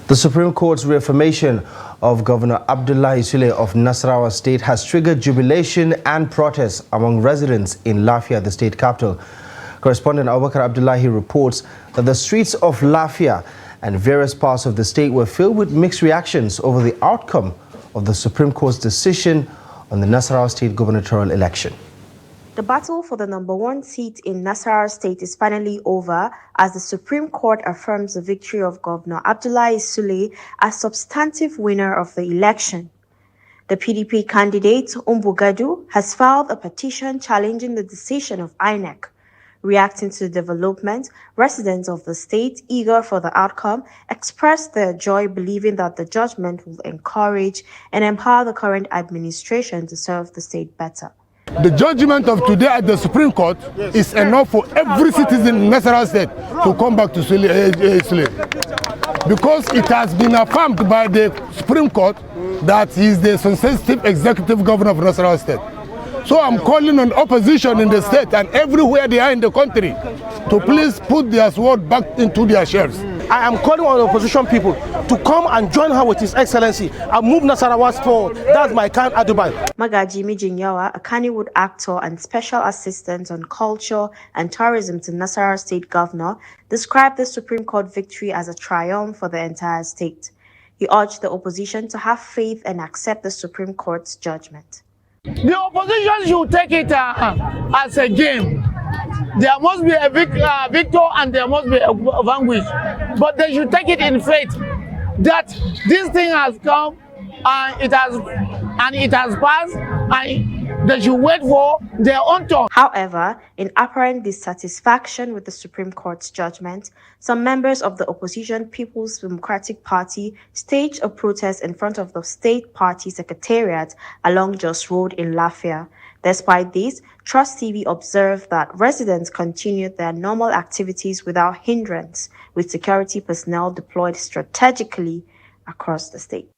The Supreme Court's reaffirmation of Governor Abdullahi Sule of Nasarawa State has triggered jubilation and protests among residents in Lafia, the state capital. Correspondent Abubakar Abdullahi reports that the streets of Lafia and various parts of the state were filled with mixed reactions over the outcome of the Supreme Court's decision on the Nasarawa State gubernatorial election. The battle for the #1 seat in Nasarawa State is finally over as the Supreme Court affirms the victory of Governor Abdullahi Sule as substantive winner of the election. The PDP candidate, Umbugadu, has filed a petition challenging the decision of INEC. Reacting to the development, residents of the state, eager for the outcome, expressed their joy, believing that the judgment will encourage and empower the current administration to serve the state better. The judgment of today at the Supreme Court is enough for every citizen in Nasarawa State to come back to Sule. Because it has been affirmed by the Supreme Court that he is the sensitive executive governor of Nasarawa State. So I'm calling on opposition in the state and everywhere they are in the country to please put their sword back into their shares. I am calling on opposition people to come and join her with His Excellency and move Nasarawa forward. That's my kind advice. Magaji Mijinyawa, a Kannywood actor and special assistant on culture and tourism to Nasarawa State Governor, described the Supreme Court victory as a triumph for the entire state. He urged the opposition to have faith and accept the Supreme Court's judgment. The opposition should take it as a game. There must be a victor and there must be a vanquish. But they should take it in faith that this thing has come and it has passed and they should wait for their own turn. However, in apparent dissatisfaction with the Supreme Court's judgment, some members of the opposition People's Democratic Party staged a protest in front of the state party secretariat along Jos Road in Lafia. Despite this, Trust TV observed that residents continued their normal activities without hindrance, with security personnel deployed strategically across the state.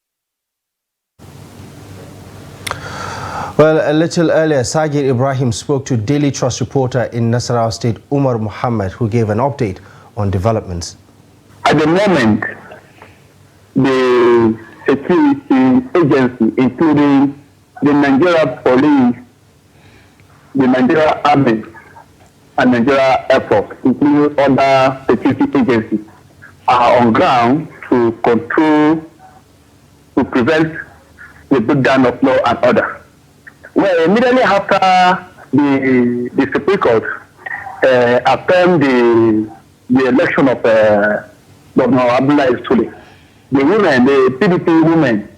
Well, a little earlier, Sagir Ibrahim spoke to Daily Trust reporter in Nasarawa State, Umar Muhammad, who gave an update on developments. At the moment, the security agency, including the Nigeria Police, the Nigeria Army, and Nigeria Air Force, including other security agencies, are on ground to control, to prevent the breakdown of law and order. Well, immediately after the Supreme Court affirmed the election of Governor Abdullahi Sule, the women, the PDP women,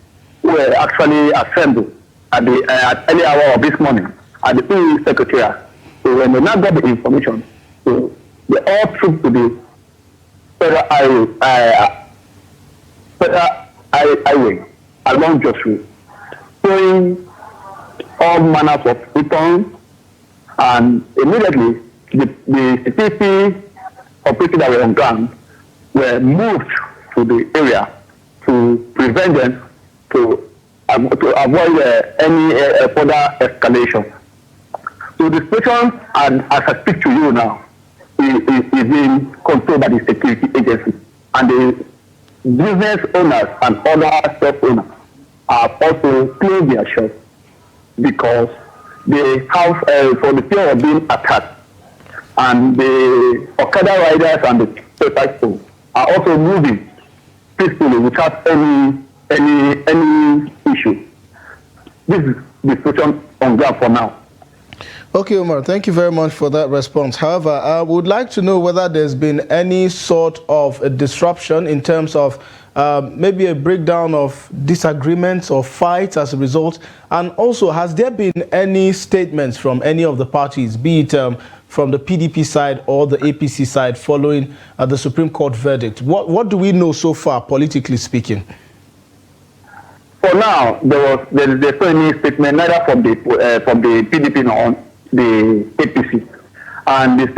were actually assembled at early hour of this morning at the PDP Secretariat. So when they now got the information, so they all trooped to the federal highway along Jos Road, showing all manners of weapons, and immediately the security operatives that were on ground were moved to the area to prevent them to avoid any further escalation. So the situation, as I speak to you now, is being controlled by the security agency, and the business owners and other shop owners have also closed their shops because they have, for the fear of being attacked, and the Okada riders and the people are also moving peacefully without any issue. This is the situation on ground for now. Okay, Omar, thank you very much for that response. However, I would like to know whether there's been any sort of a disruption in terms of maybe a breakdown of disagreements or fights as a result. And also, has there been any statements from any of the parties, be it from the PDP side or the APC side, following the Supreme Court verdict? What do we know so far, politically speaking? For now, there's no any statement neither from the PDP nor the APC, and the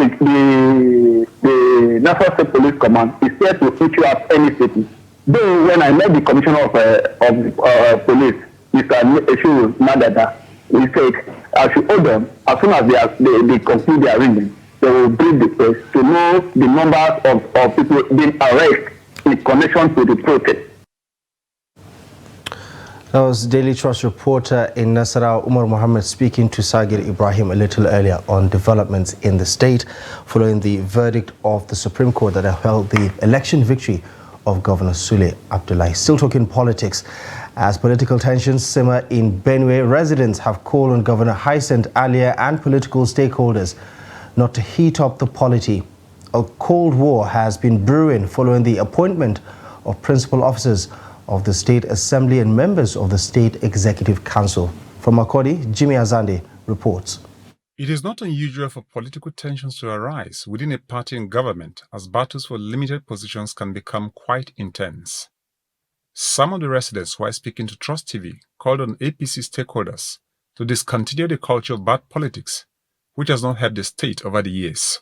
National State Police Command is here to issue out any statement. Though when I met the Commissioner of Police, Mr. Eshu Madada, he said I should hold them as soon as they conclude their arraignment. They will bring the press to know the numbers of people being arrested in connection to the protest. That was Daily Trust reporter in Nasarawa, Umar Mohammed, speaking to Sagir Ibrahim a little earlier on developments in the state following the verdict of the Supreme Court that upheld the election victory of Governor Sule Abdullahi. Still talking politics. As political tensions simmer in Benue, residents have called on Governor Hyacinth Alia and political stakeholders not to heat up the polity. A cold war has been brewing following the appointment of principal officers of the State Assembly and members of the State Executive Council. From Makodi, Jimmy Azande reports. It is not unusual for political tensions to arise within a party in government, as battles for limited positions can become quite intense. Some of the residents, while speaking to Trust TV, called on APC stakeholders to discontinue the culture of bad politics, which has not helped the state over the years.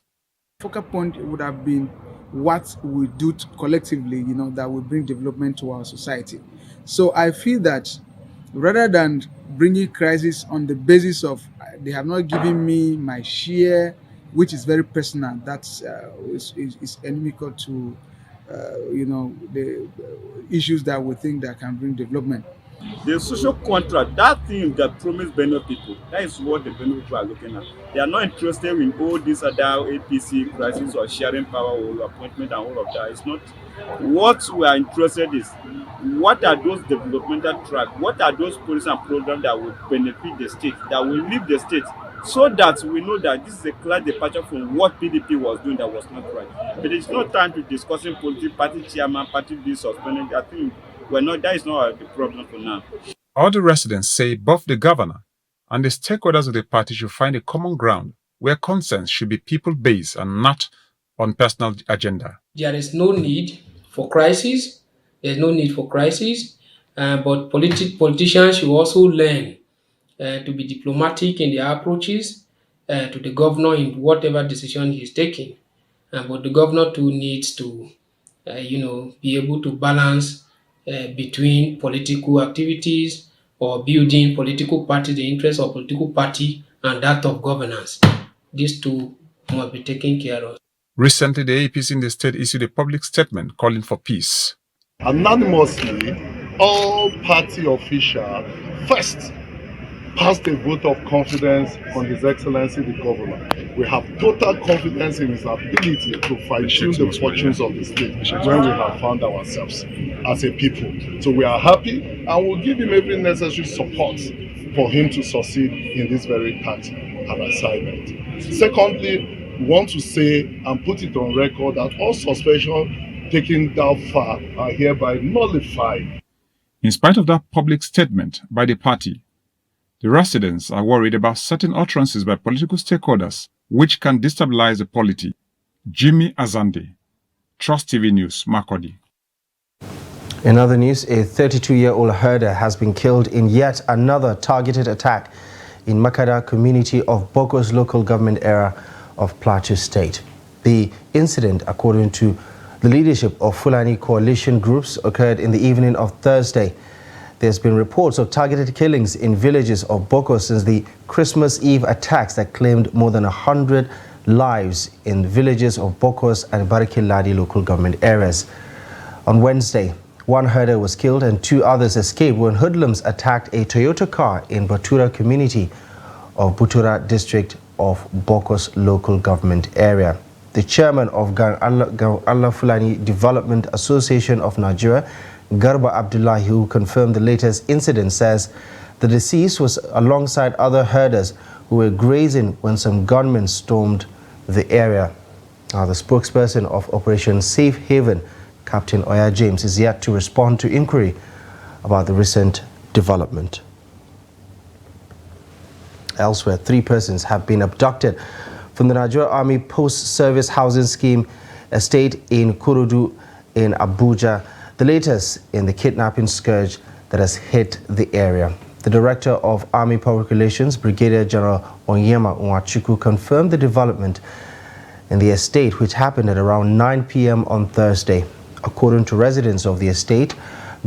Focal point would have been what we do collectively, that will bring development to our society. So I feel that rather than bringing crisis on the basis of they have not given me my share, which is very personal, that's is inimical to the issues that we think that can bring development. The social contract, that thing that promised Benue people, that is what the Benue people are looking at. They are not interested in all these other APC crises or sharing power or appointment and all of that. It's not. What we are interested in is what are those developmental tracks, what are those policies and programs that will benefit the state, that will leave the state, so that we know that this is a clear departure from what PDP was doing that was not right. But it's not time to discussing politics, party chairman, party this suspended. I think that is not the problem for now. All the residents say both the governor and the stakeholders of the party should find a common ground where consensus should be people-based and not on personal agenda. There is no need for crisis. There's no need for crisis, but politicians should also learn to be diplomatic in their approaches to the governor in whatever decision he's taking. But the governor too needs to, be able to balance between political activities or building political party, the interest of political party and that of governance. These two must be taken care of. Recently, the APC in the state issued a public statement calling for peace. Anonymously, all party officials first passed a vote of confidence on His Excellency the Governor. We have total confidence in his ability to fine-tune the fortunes of the state when we have found ourselves as a people. So we are happy and we'll give him every necessary support for him to succeed in this very task and assignment. Secondly, we want to say and put it on record that all suspensions taken that far are hereby nullified. In spite of that public statement by the party, the residents are worried about certain utterances by political stakeholders which can destabilize the polity. Jimmy Azande, Trust TV News, Makodi. In other news, a 32-year-old herder has been killed in yet another targeted attack in Makada community of Bokos local government area of Plateau State. The incident, according to the leadership of Fulani coalition groups, occurred in the evening of Thursday. There's been reports of targeted killings in villages of Bokos since the Christmas Eve attacks that claimed more than 100 lives in villages of Bokos and Barikiladi local government areas. On Wednesday, one herder was killed and two others escaped when hoodlums attacked a Toyota car in Batura community of Butura district of Bokos local government area. The chairman of Gang Allah Fulani Development Association of Nigeria, Garba Abdullahi, who confirmed the latest incident, says the deceased was alongside other herders who were grazing when some gunmen stormed the area. Now, the spokesperson of Operation Safe Haven, Captain Oya James, is yet to respond to inquiry about the recent development. Elsewhere, 3 persons have been abducted from the Nigerian Army Post-Service Housing Scheme estate in Kurudu in Abuja, the latest in the kidnapping scourge that has hit the area. The Director of Army Public Relations, Brigadier General Onyema Nwachukwu, confirmed the development in the estate, which happened at around 9 p.m. on Thursday. According to residents of the estate,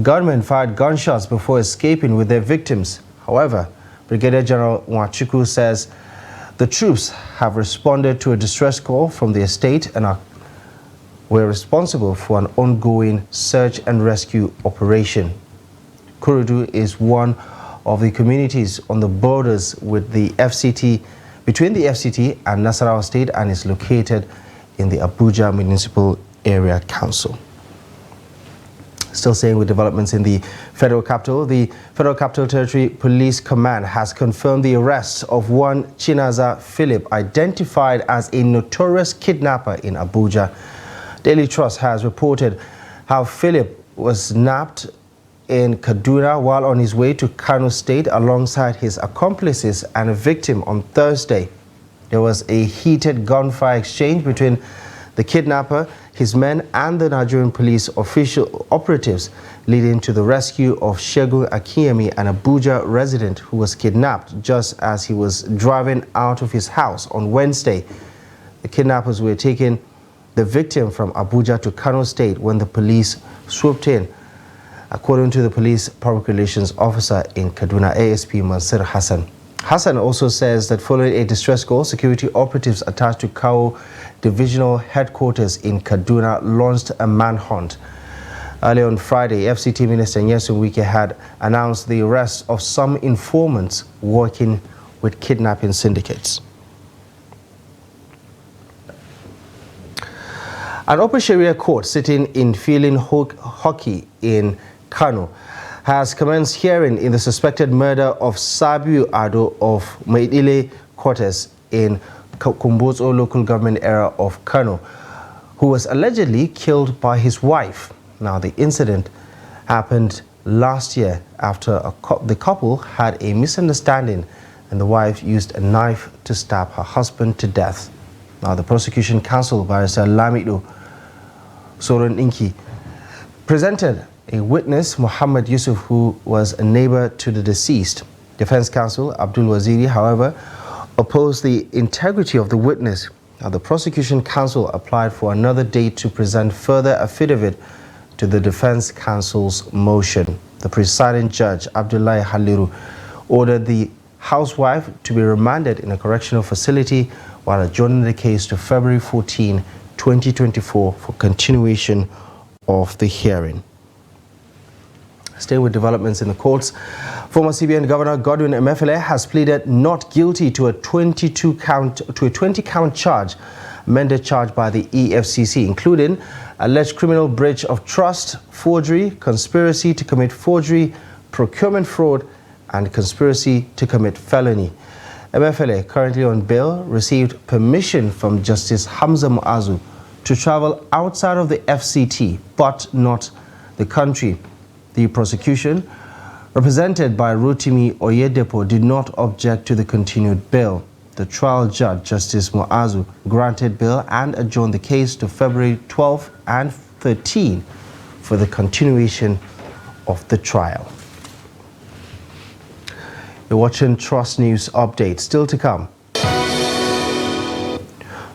gunmen fired gunshots before escaping with their victims. However, Brigadier General Nwachukwu says the troops have responded to a distress call from the estate and are were responsible for an ongoing search and rescue operation. Kurudu is one of the communities on the borders with the FCT, between the FCT and Nasarawa State, and is located in the Abuja Municipal Area Council. Still staying with developments in the Federal Capital, the Federal Capital Territory Police Command has confirmed the arrest of one Chinaza Philip, identified as a notorious kidnapper in Abuja. Daily Trust has reported how Philip was nabbed in Kaduna while on his way to Kano State alongside his accomplices and a victim on Thursday. There was a heated gunfire exchange between the kidnapper, his men and the Nigerian police official operatives, leading to the rescue of Shegun Akiyemi, an Abuja resident who was kidnapped just as he was driving out of his house on Wednesday. The kidnappers were taking the victim from Abuja to Kano State when the police swooped in. According to the police public relations officer in Kaduna, ASP Mansur Hassan. Hassan also says that following a distress call, security operatives attached to KAO Divisional Headquarters in Kaduna launched a manhunt. Earlier on Friday, FCT Minister Nyesom Wike had announced the arrest of some informants working with kidnapping syndicates. An Upper Sharia court sitting in Feeling Hockey in Kano has commenced hearing in the suspected murder of Sabiu Ado of Maidile Quarters in Kumbotso local government area of Kano, who was allegedly killed by his wife. Now, the incident happened last year after the couple had a misunderstanding and the wife used a knife to stab her husband to death. Now, the prosecution counsel, Barrister Lamido Soron Inki, presented a witness, Muhammad Yusuf, who was a neighbor to the deceased. Defense counsel Abdul Waziri, however, opposed the integrity of the witness. Now, the prosecution counsel applied for another date to present further affidavit to the defense counsel's motion. The presiding judge, Abdullahi Haliru, ordered the housewife to be remanded in a correctional facility while adjourning the case to February 14, 2024 for continuation of the hearing. Staying with developments in the courts, former CBN Governor Godwin Emefiele has pleaded not guilty to a 20-count charge, amended charge by the EFCC, including alleged criminal breach of trust, forgery, conspiracy to commit forgery, procurement fraud, and conspiracy to commit felony. Emefiele, currently on bail, received permission from Justice Hamza Muazu to travel outside of the FCT, but not the country. The prosecution, represented by Rotimi Oyedepo, did not object to the continued bail. The trial judge, Justice Muazu, granted bail and adjourned the case to February 12 and 13 for the continuation of the trial. You're watching Trust News Update. Still to come.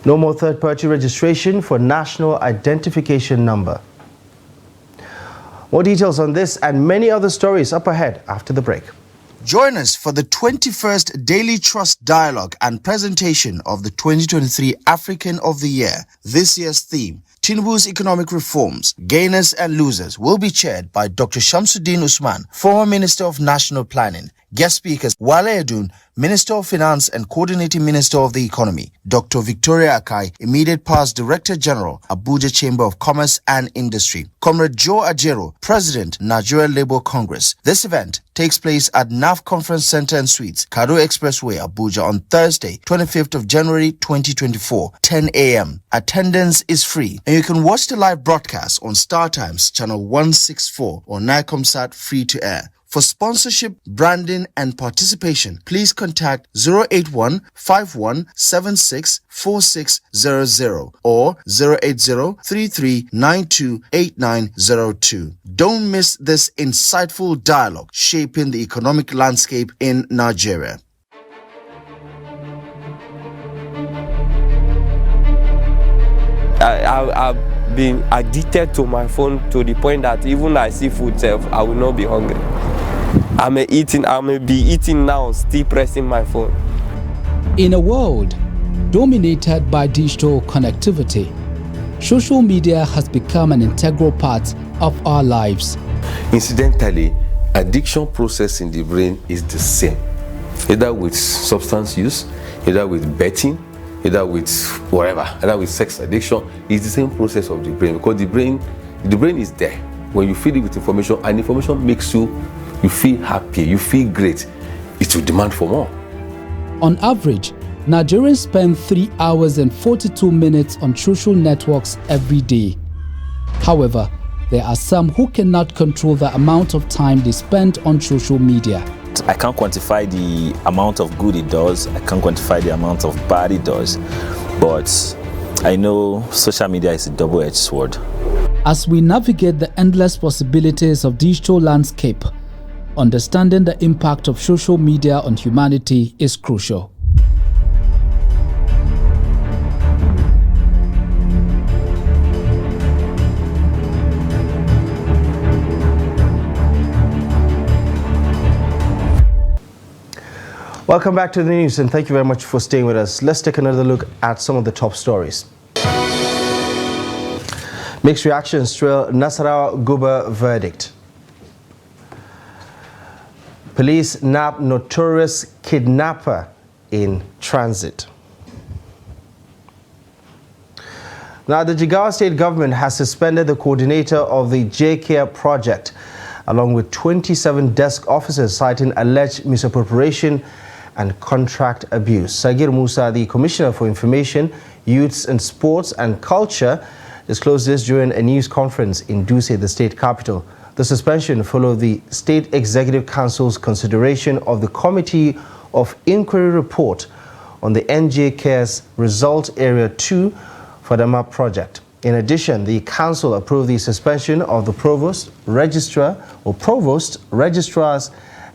No more third-party registration for national identification number. More details on this and many other stories up ahead after the break. Join us for the 21st Daily Trust Dialogue and presentation of the 2023 African of the Year. This year's theme, Tinubu's Economic Reforms, Gainers and Losers, will be chaired by Dr. Shamsuddin Usman, former Minister of National Planning. Guest speakers, Wale Edun, Minister of Finance and Coordinating Minister of the Economy, Dr. Victoria Akai, Immediate Past Director General, Abuja Chamber of Commerce and Industry, Comrade Joe Ajero, President, Nigeria Labour Congress. This event takes place at NAF Conference Center and Suites, Kado Expressway, Abuja on Thursday, 25th of January 2024, 10 a.m. Attendance is free and you can watch the live broadcast on Star Times Channel 164 or Nicomsat free to air. For sponsorship, branding, and participation, please contact 081-5176-4600 or 080-3392-8902. Don't miss this insightful dialogue shaping the economic landscape in Nigeria. I've been addicted to my phone to the point that even I see food itself, I will not be hungry. I may be eating now, still pressing my phone. In a world dominated by digital connectivity, social media has become an integral part of our lives. Incidentally, addiction process in the brain is the same, either with substance use, either with betting, either with whatever, either with sex addiction. It's the same process of the brain, because the brain is there. When you feed it with information, and information makes you feel happy, you feel great, it will demand for more. On average, Nigerians spend 3 hours and 42 minutes on social networks every day. However, there are some who cannot control the amount of time they spend on social media. I can't quantify the amount of good it does, I can't quantify the amount of bad it does, but I know social media is a double-edged sword. As we navigate the endless possibilities of digital landscape, understanding the impact of social media on humanity is crucial. Welcome back to the news, and thank you very much for staying with us. Let's take another look at some of the top stories. Mixed reactions trail Nasarawa Guba verdict. Police nab notorious kidnapper in transit. Now, the Jigawa state government has suspended the coordinator of the J-Care project, along with 27 desk officers, citing alleged misappropriation and contract abuse. Sagir Musa, the Commissioner for Information, Youths and Sports and Culture, disclosed this during a news conference in Duse, the state capital. The suspension followed the State Executive Council's consideration of the Committee of Inquiry report on the NJ Cares Result Area 2 for the MAP project. In addition, the council approved the suspension of the provost, registrars,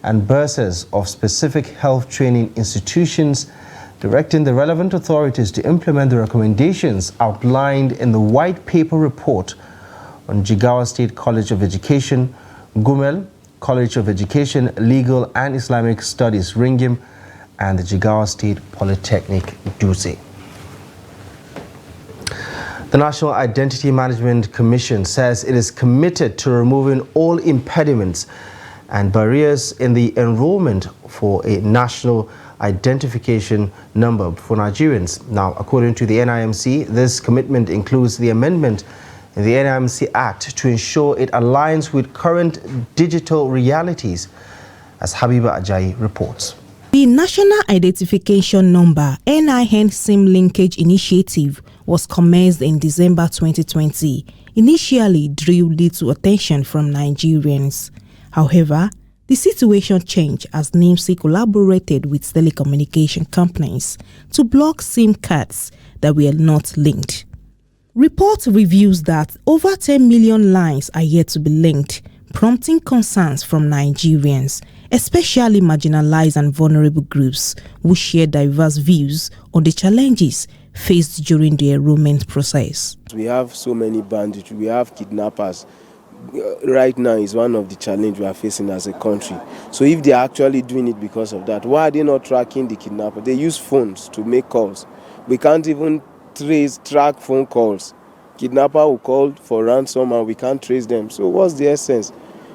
and bursars of specific health training institutions, directing the relevant authorities to implement the recommendations outlined in the White Paper report on Jigawa State College of Education, Gumel College of Education, Legal and Islamic Studies, Ringim, and the Jigawa State Polytechnic, Duse. The National Identity Management Commission says it is committed to removing all impediments and barriers in the enrollment for a national identification number for Nigerians. Now, according to the NIMC, this commitment includes the amendment in the NIMC Act to ensure it aligns with current digital realities, as Habiba Ajayi reports. The National Identification Number NIN SIM Linkage Initiative was commenced in December 2020, initially drew little attention from Nigerians. However, the situation changed as NIMC collaborated with telecommunication companies to block SIM cards that were not linked. Report reveals that over 10 million lines are yet to be linked, prompting concerns from Nigerians, especially marginalized and vulnerable groups who share diverse views on the challenges faced during the enrollment process. We have so many bandits, we have kidnappers. Right now is one of the challenges we are facing as a country. So if they are actually doing it because of that, why are they not tracking the kidnapper? They use phones to make calls. We can't even track phone calls. Kidnapper will call for ransom and we can't trace them. So what's the essence?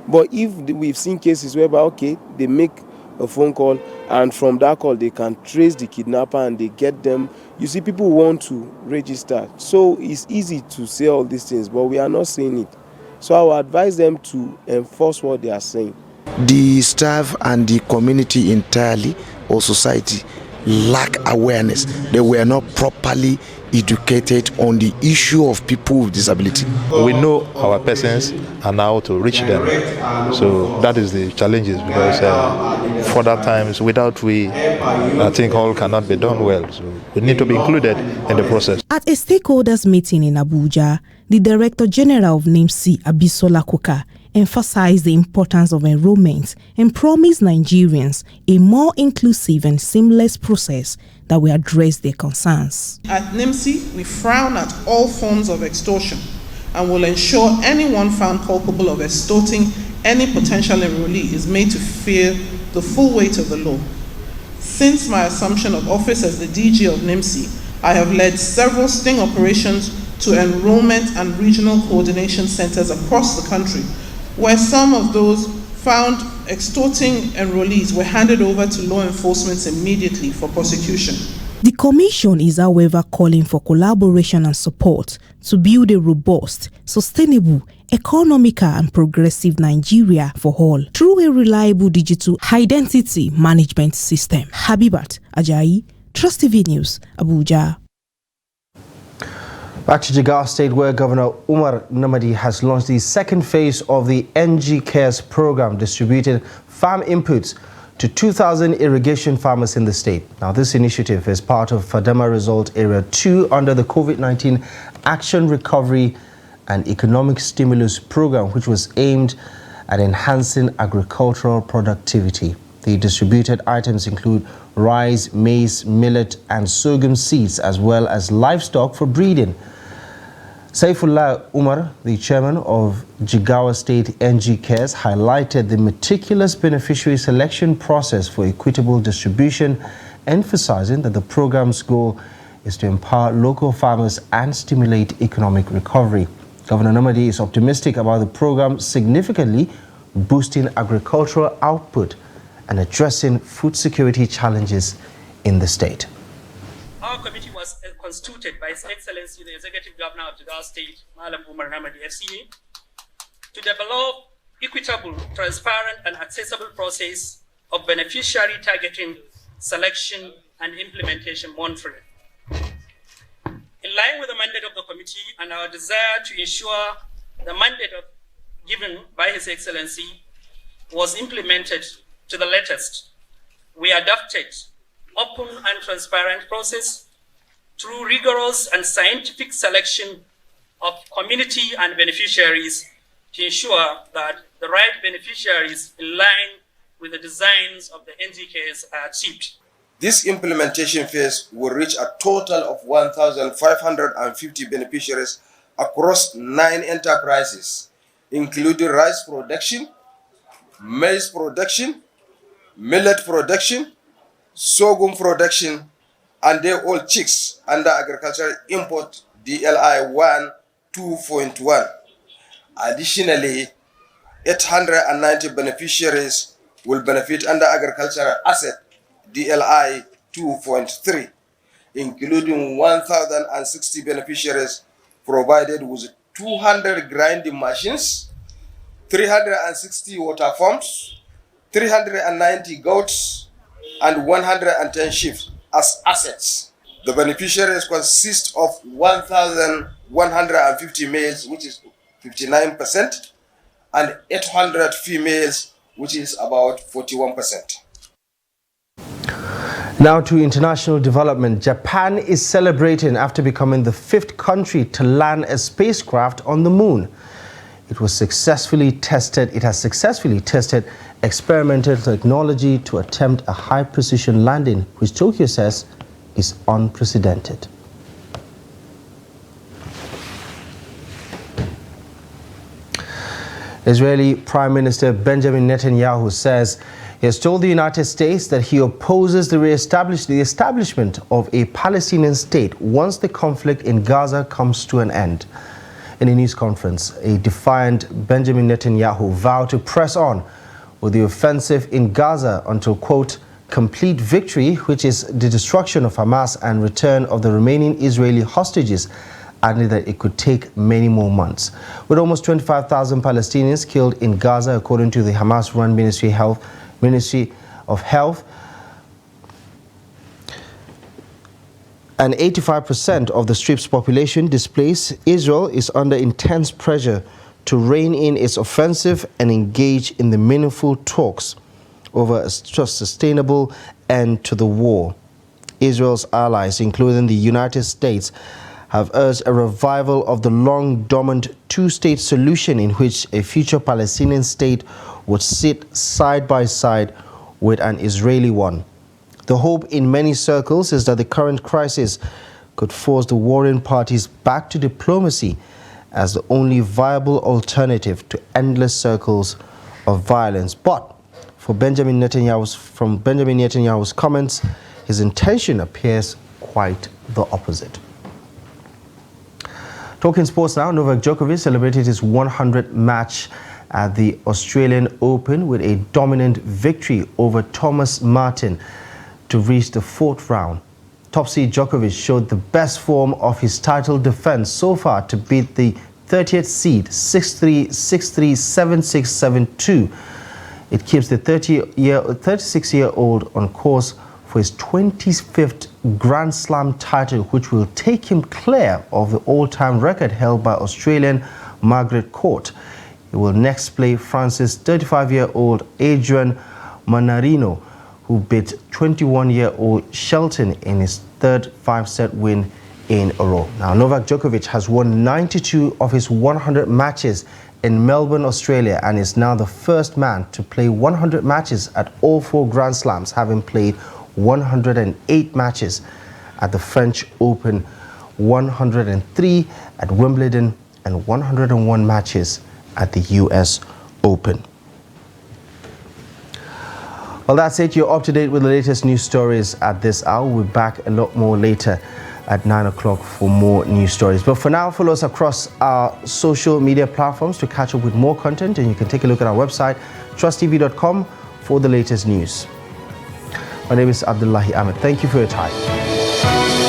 But if we've seen cases whereby, okay, they make a phone call and from that call they can trace the kidnapper and they get them. You see, people want to register. So it's easy to say all these things, but we are not saying it. So I will advise them to enforce what they are saying. The staff and the community entirely, or society, lack awareness. They were not properly educated on the issue of people with disability. We know our persons and how to reach them. So that is the challenges, because further times without I think all cannot be done well. So we need to be included in the process. At a stakeholders meeting in Abuja, the Director General of NIMC, Abisola Koka, emphasized the importance of enrollment and promised Nigerians a more inclusive and seamless process that will address their concerns. At NIMC, we frown at all forms of extortion and will ensure anyone found culpable of extorting any potential enrollee is made to fear the full weight of the law. Since my assumption of office as the DG of NIMC, I have led several sting operations to enrollment and regional coordination centers across the country, where some of those found extorting enrollees were handed over to law enforcement immediately for prosecution. The Commission is, however, calling for collaboration and support to build a robust, sustainable, economical and progressive Nigeria for all through a reliable digital identity management system. Habibat Ajayi, Trust TV News, Abuja. Back to Jigawa State, where Governor Umar Namadi has launched the second phase of the NG Cares program, distributing farm inputs to 2,000 irrigation farmers in the state. Now, this initiative is part of Fadama Result Area 2 under the COVID-19 Action Recovery and Economic Stimulus Program, which was aimed at enhancing agricultural productivity. The distributed items include rice, maize, millet, and sorghum seeds, as well as livestock for breeding. Saifullah Umar, the chairman of Jigawa State NG Cares, highlighted the meticulous beneficiary selection process for equitable distribution, emphasizing that the program's goal is to empower local farmers and stimulate economic recovery. Governor Namadi is optimistic about the program significantly boosting agricultural output and addressing food security challenges in the state. Our committee was constituted by His Excellency the Executive Governor of Jigawa State, Malam Umar Namadi FCA, to develop equitable, transparent and accessible process of beneficiary targeting, selection and implementation monitoring. In line with the mandate of the committee and our desire to ensure the mandate given by His Excellency was implemented to the latest, we adopted open and transparent process through rigorous and scientific selection of community and beneficiaries to ensure that the right beneficiaries in line with the designs of the NGKs are achieved. This implementation phase will reach a total of 1,550 beneficiaries across 9 enterprises, including rice production, maize production, millet production, sorghum production, and they all chicks under agricultural import DLI 1 2.1. Additionally, 890 beneficiaries will benefit under agricultural asset DLI 2.3, including 1,060 beneficiaries provided with 200 grinding machines, 360 water pumps, 390 goats, and 110 sheep as assets. The beneficiaries consist of 1,150 males, which is 59%, and 800 females, which is about 41%. Now to international development. Japan is celebrating after becoming the 5th country to land a spacecraft on the moon. It has successfully tested experimental technology to attempt a high-precision landing, which Tokyo says is unprecedented. Israeli Prime Minister Benjamin Netanyahu says he has told the United States that he opposes the establishment of a Palestinian state once the conflict in Gaza comes to an end. In a news conference, a defiant Benjamin Netanyahu vowed to press on with the offensive in Gaza until, quote, complete victory, which is the destruction of Hamas and return of the remaining Israeli hostages, adding that it could take many more months. With almost 25,000 Palestinians killed in Gaza, according to the Hamas-run Ministry of Health, and 85% of the Strip's population displaced, Israel is under intense pressure to rein in its offensive and engage in the meaningful talks over a sustainable end to the war. Israel's allies, including the United States, have urged a revival of the long-dormant two-state solution in which a future Palestinian state would sit side by side with an Israeli one. The hope in many circles is that the current crisis could force the warring parties back to diplomacy as the only viable alternative to endless circles of violence. But from Benjamin Netanyahu's comments, his intention appears quite the opposite. Talking sports now, Novak Djokovic celebrated his 100th match at the Australian Open with a dominant victory over Thomas Martin to reach the 4th round. Top seed Djokovic showed the best form of his title defense so far to beat the 30th seed 6-3, 6-3, 7-6, 7-2. It keeps the 36-year-old on course for his 25th Grand Slam title, which will take him clear of the all-time record held by Australian Margaret Court. He will next play France's 35-year-old Adrian Manarino, who beat 21-year-old Shelton in his third 5-set win in a row. Now, Novak Djokovic has won 92 of his 100 matches in Melbourne, Australia, and is now the first man to play 100 matches at all 4 Grand Slams, having played 108 matches at the French Open, 103 at Wimbledon, and 101 matches at the US Open. Well, that's it. You're up to date with the latest news stories at this hour. We'll be back a lot more later at 9 o'clock for more news stories. But for now, follow us across our social media platforms to catch up with more content, and you can take a look at our website, trusttv.com, for the latest news. My name is Abdullahi Ahmed. Thank you for your time.